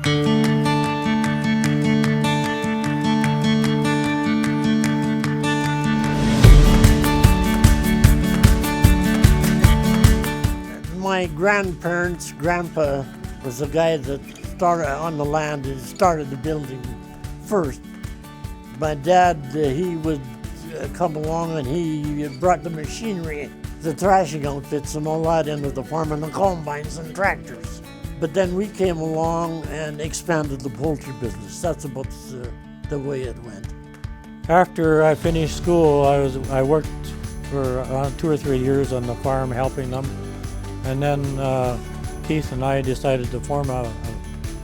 My grandparents, grandpa was the guy that started on the land and started the building first. My dad, he would come along and he brought the machinery, the thrashing outfits and all that into the farm, and the combines and tractors. But then we came along and expanded the poultry business. That's about the way it went. After I finished school, I worked for around 2 or 3 years on the farm helping them. And then Keith and I decided to form a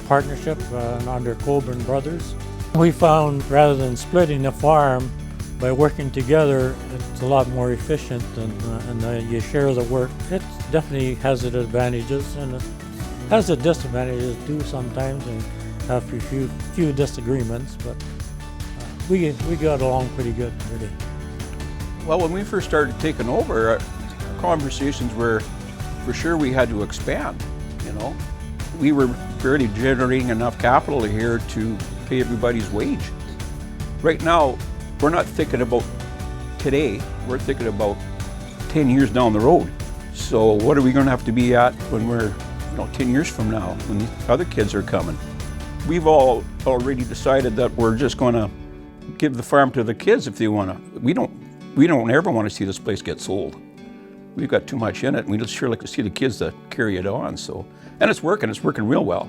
partnership under Colborn Brothers. We found rather than splitting the farm, by working together, it's a lot more efficient and you share the work. It definitely has its advantages and it has its disadvantages too sometimes, and after a few disagreements, but we got along pretty good, really. Well, when we first started taking over, our conversations were, for sure we had to expand, you know. We were barely generating enough capital here to pay everybody's wage. Right now, we're not thinking about today, we're thinking about 10 years down the road. So what are we gonna have to be at when we're 10 years from now, when the other kids are coming? We've all already decided that we're just gonna give the farm to the kids if they wanna. We don't ever wanna see this place get sold. We've got too much in it, and we just sure like to see the kids that carry it on. So, and it's working real well.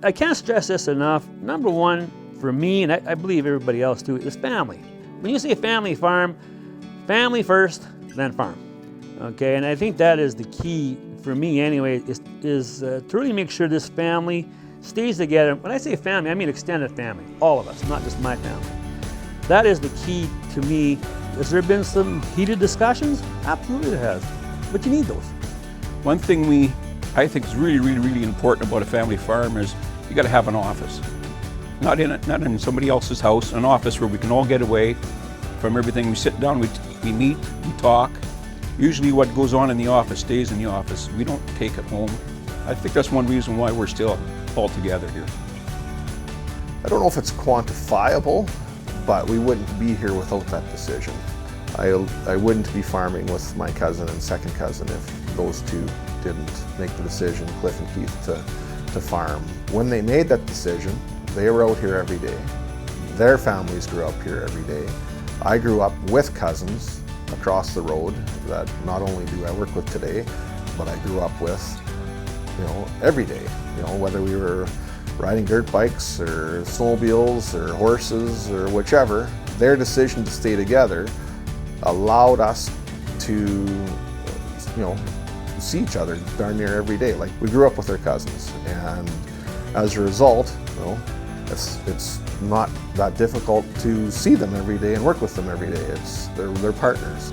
I can't stress this enough. Number one, for me, and I believe everybody else too, is family. When you say family farm, family first, then farm. Okay, and I think that is the key for me anyway, is to really make sure this family stays together. When I say family, I mean extended family, all of us, not just my family. That is the key to me. Has there been some heated discussions? Absolutely there has, but you need those. One thing I think is really important about a family farm is you got to have an office. Not in somebody else's house, an office where we can all get away from everything. We sit down, we meet, we talk. Usually what goes on in the office stays in the office. We don't take it home. I think that's one reason why we're still all together here. I don't know if it's quantifiable, but we wouldn't be here without that decision. I wouldn't be farming with my cousin and second cousin if those two didn't make the decision, Cliff and Keith, to farm. When they made that decision, they were out here every day. Their families grew up here every day. I grew up with cousins across the road that not only do I work with today, but I grew up with, every day. Whether we were riding dirt bikes or snowmobiles or horses or whichever, their decision to stay together allowed us to, see each other darn near every day. Like, we grew up with our cousins, and as a result, it's not that difficult to see them every day and work with them every day. They're partners.